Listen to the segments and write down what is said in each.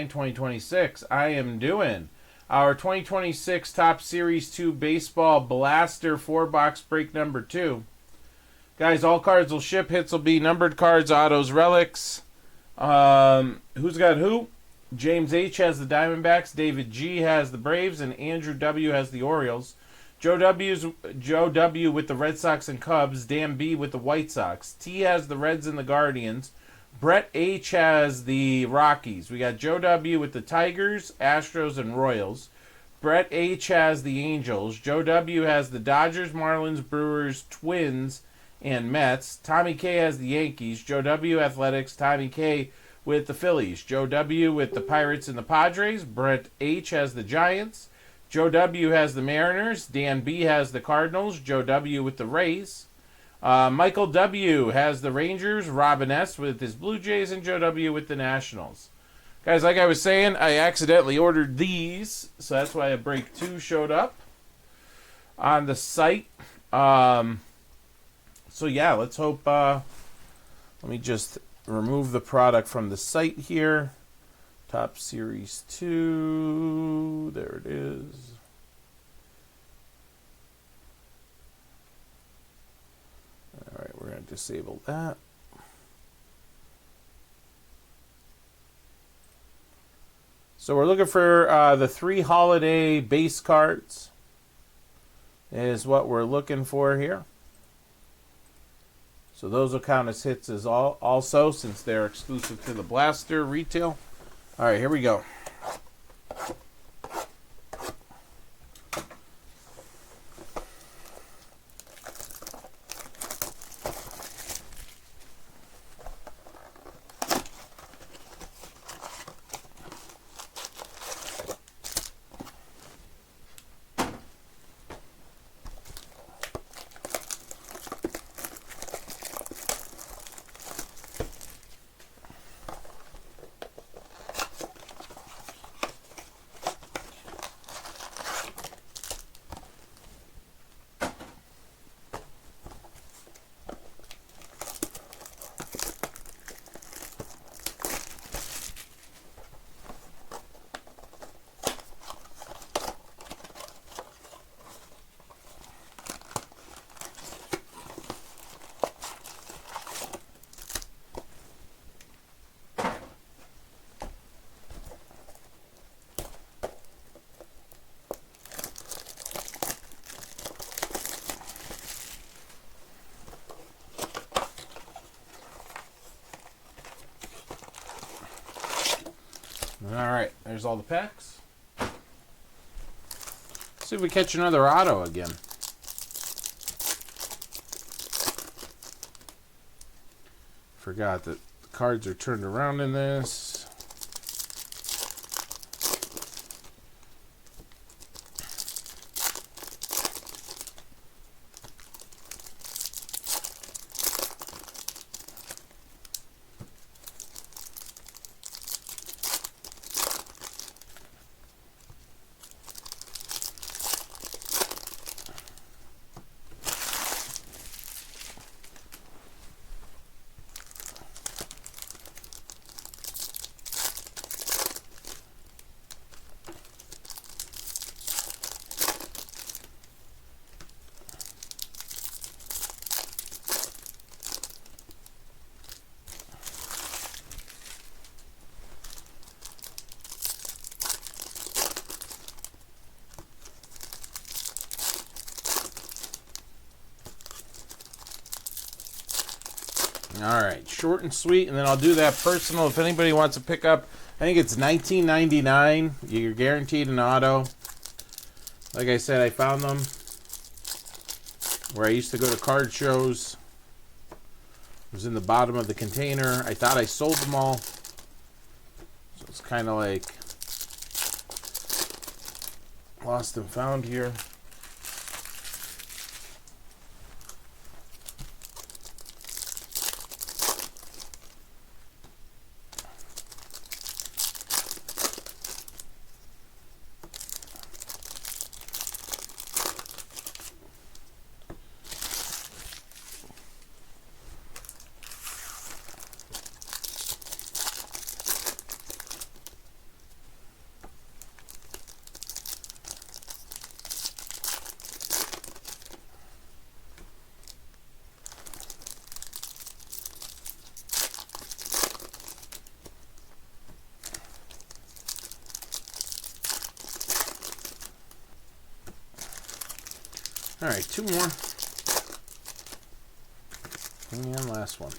2026, I am doing our 2026 Top Series 2 Baseball Blaster 4-box break number 2. Guys, all cards will ship. Hits will be numbered cards, autos, relics. Who's got who? James H. has the Diamondbacks, David G. has the Braves, and Andrew W. has the Orioles. Joe W. with the Red Sox and Cubs, Dan B. with the White Sox. T has the Reds and the Guardians. Brett H. has the Rockies. We got Joe W. with the Tigers, Astros, and Royals. Brett H. has the Angels. Joe W. has the Dodgers, Marlins, Brewers, Twins, and Mets. Tommy K. has the Yankees. Joe W. Athletics. Tommy K. with the Phillies. Joe W. with the Pirates and the Padres. Brett H. has the Giants. Joe W. has the Mariners. Dan B. has the Cardinals. Joe W. with the Rays. Michael W. has the Rangers. Robin S. with his Blue Jays. And Joe W. with the Nationals. Guys, like I was saying, I accidentally ordered these, so that's why a break 2 showed up on the site. So yeah, let's hope, let me just remove the product from the site here. Top Series 2, there it is. Alright, we're going to disable that. So we're looking for the 3 holiday base cards is what we're looking for here. So those will count as hits as also, since they're exclusive to the Blaster retail. All right, here we go. Alright, there's all the packs. See if we catch another auto again. Forgot that the cards are turned around in this. Alright, short and sweet, and then I'll do that personal. If anybody wants to pick up, I think it's $19.99. You're guaranteed an auto. Like I said, I found them where I used to go to card shows. It was in the bottom of the container. I thought I sold them all. So it's kind of like lost and found here. All right, 2 more. And last one.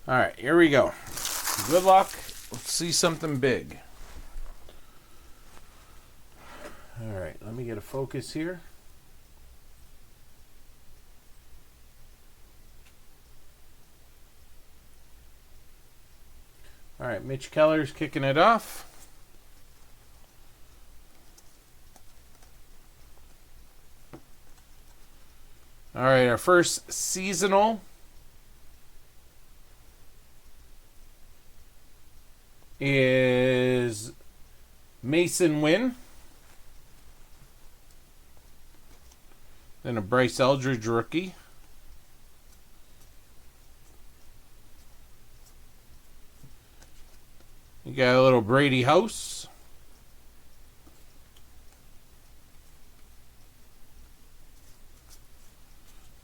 All right, here we go. Good luck. Let's see something big. All right, let me get a focus here. All right, Mitch Keller's kicking it off. All right, our first seasonal is Mason Wynn. Then a Bryce Eldridge rookie. You got a little Brady House.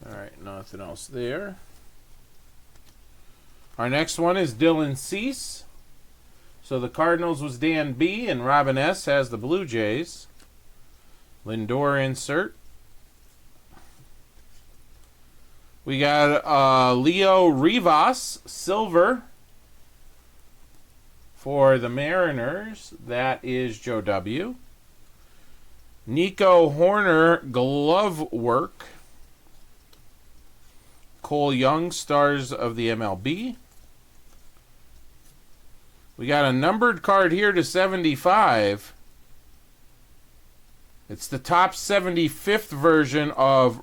All right, nothing else there. Our next one is Dylan Cease. So the Cardinals was Dan B, and Robin S has the Blue Jays. Lindor insert. We got Leo Rivas, silver, for the Mariners. That is Joe W. Nico Horner, glove work. Cole Young, stars of the MLB. We got a numbered card here to 75. It's the top 75th version of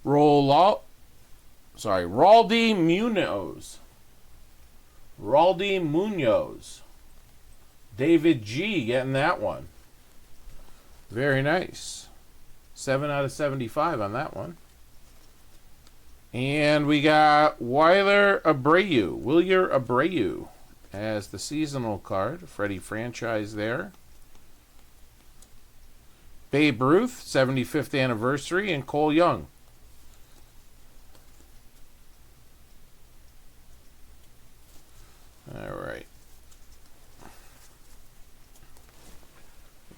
Raldi Munoz. Raldi Munoz. David G getting that one. Very nice. 7 out of 75 on that one. And we got Wilyer Abreu as the seasonal card. Freddie franchise there. Babe Ruth, 75th anniversary, and Cole Young. All right.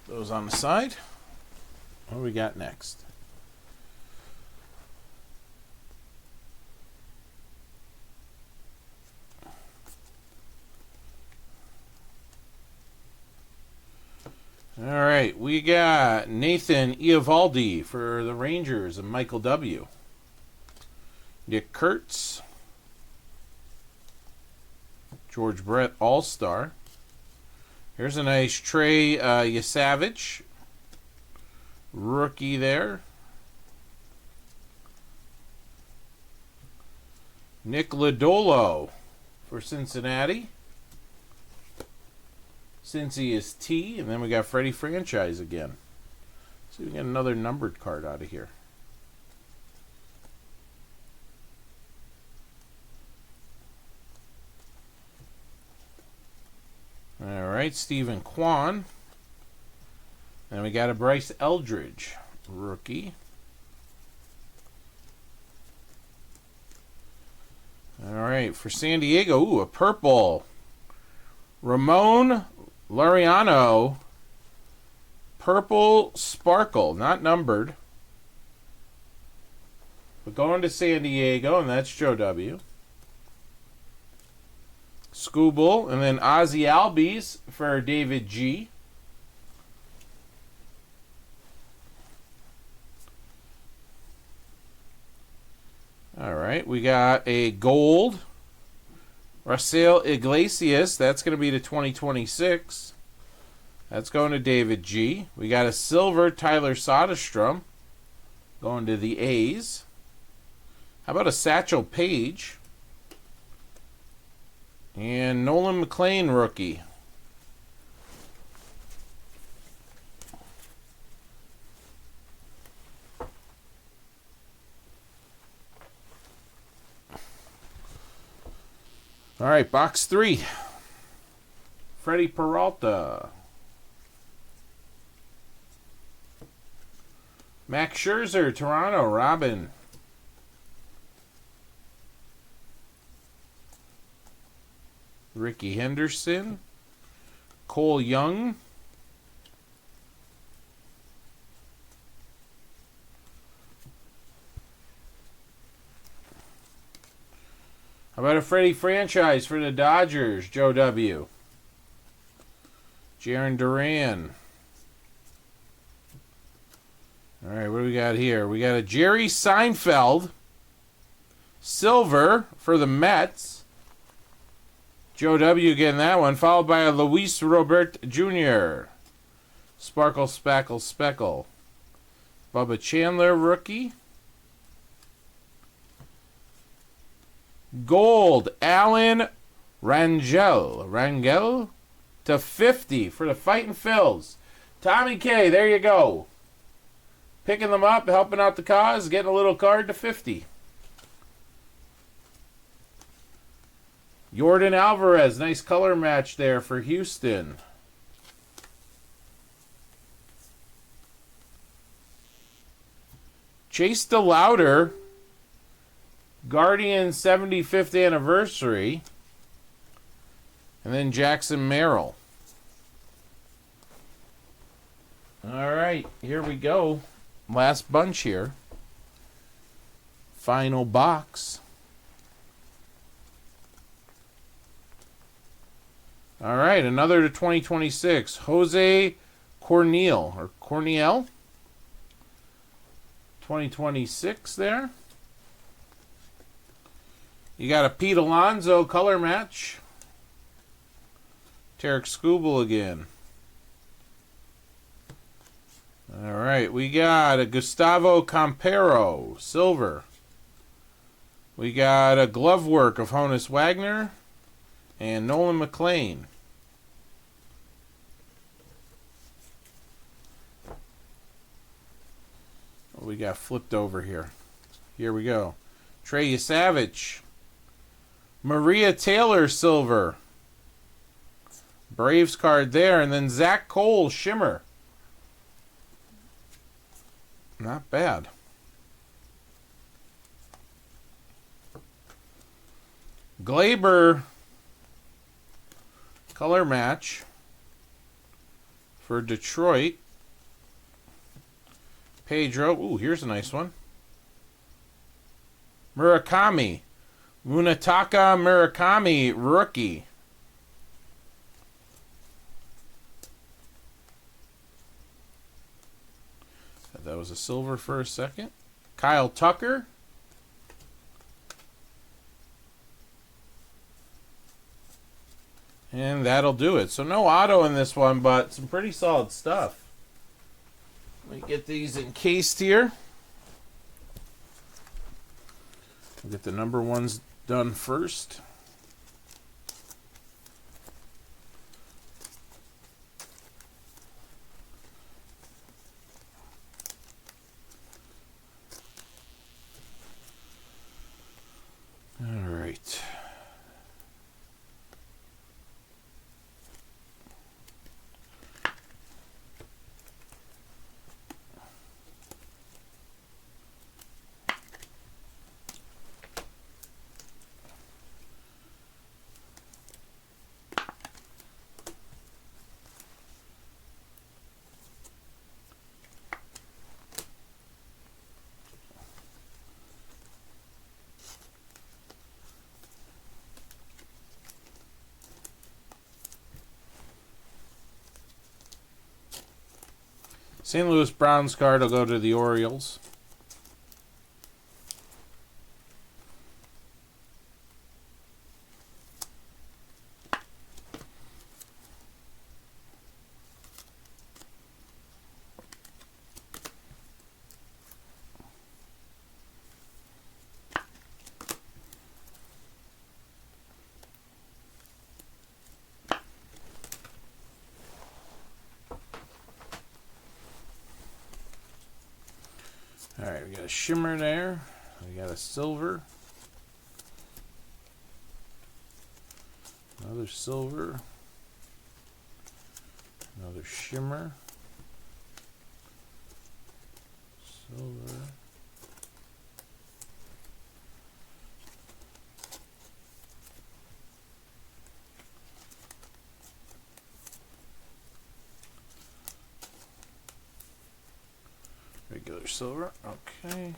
Put those on the side. What do we got next? All right, we got Nathan Eovaldi for the Rangers and Michael W. Nick Kurtz. George Brett All-Star. Here's a nice Trey Yasavich. Rookie there. Nick Lodolo for Cincinnati. Cincy is T, and then we got Freddie franchise again. So we get another numbered card out of here. All right, Stephen Kwan. And we got a Bryce Eldridge rookie. All right, for San Diego, ooh, a purple. Ramon Laureano, purple sparkle, not numbered. But going to San Diego, and that's Joe W. Scooble, and then Ozzie Albies for David G. All right, we got a gold Raisel Iglesias. That's going to be to 2026. That's going to David G. We got a silver Tyler Soderstrom going to the A's. How about a Satchel Paige? And Nolan McLean rookie. All right, box 3. Freddie Peralta. Max Scherzer, Toronto, Robin. Ricky Henderson. Cole Young. How about a Freddie franchise for the Dodgers, Joe W. Jaron Duran. All right, what do we got here? We got a Jerry Seinfeld silver for the Mets. Joe W. getting that one, followed by a Luis Robert Jr. Sparkle, Spackle, Speckle. Bubba Chandler rookie. Gold, Alan Rangel to 50 for the Fightin' Phils. Tommy K, there you go. Picking them up, helping out the cause, getting a little card to 50. Yordan Alvarez, nice color match there for Houston. Chase DeLauder, Guardian 75th anniversary. And then Jackson Merrill. All right, here we go. Last bunch here. Final box. All right, another to 2026. Jose Cornell. 2026 there. You got a Pete Alonso color match. Tarek Skubal again. All right, we got a Gustavo Campero, silver. We got a glove work of Honus Wagner and Nolan McLean. What we got flipped over here? Here we go. Trey Savage. Maria Taylor, silver. Braves card there. And then Zach Cole, shimmer. Not bad. Glaber color match for Detroit. Pedro. Ooh, here's a nice one. Murakami. Munetaka Murakami, rookie. That was a silver for a second. Kyle Tucker. And that'll do it. So no auto in this one, but some pretty solid stuff. Let me get these encased here. We'll get the number ones done first. All right. St. Louis Browns card will go to the Orioles. All right, we got a shimmer there. We got a silver. Another silver. Another shimmer. Silver. Regular silver, okay.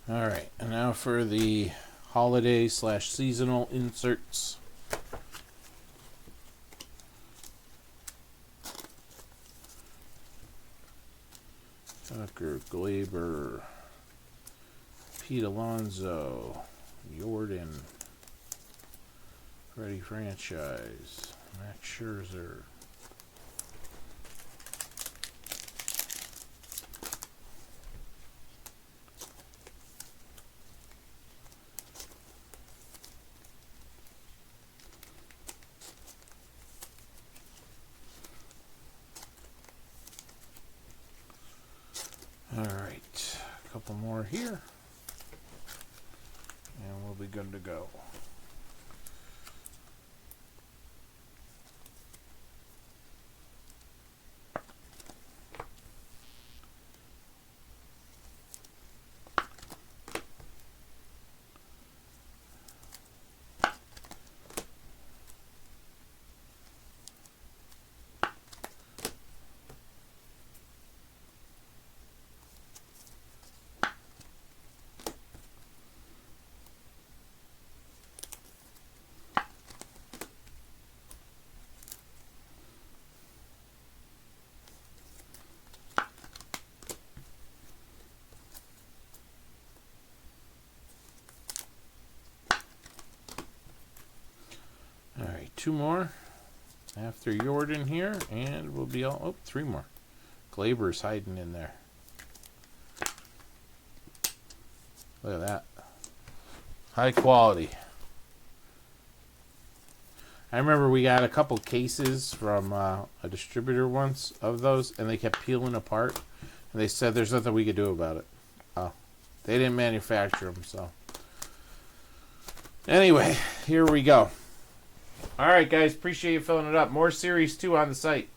All right, and now for the holiday / seasonal inserts. Tucker, Glaber, Pete Alonso, Jordan, Freddie Franchise, Max Scherzer. All right, a couple more here, and we'll be good to go. All right, two more after Jordan here, and we'll be all, three more. Glaber's hiding in there. Look at that. High quality. I remember we got a couple cases from a distributor once of those, and they kept peeling apart. And they said there's nothing we could do about it. Oh, they didn't manufacture them, so. Anyway, here we go. All right, guys. Appreciate you filling it up. More Series 2 on the site.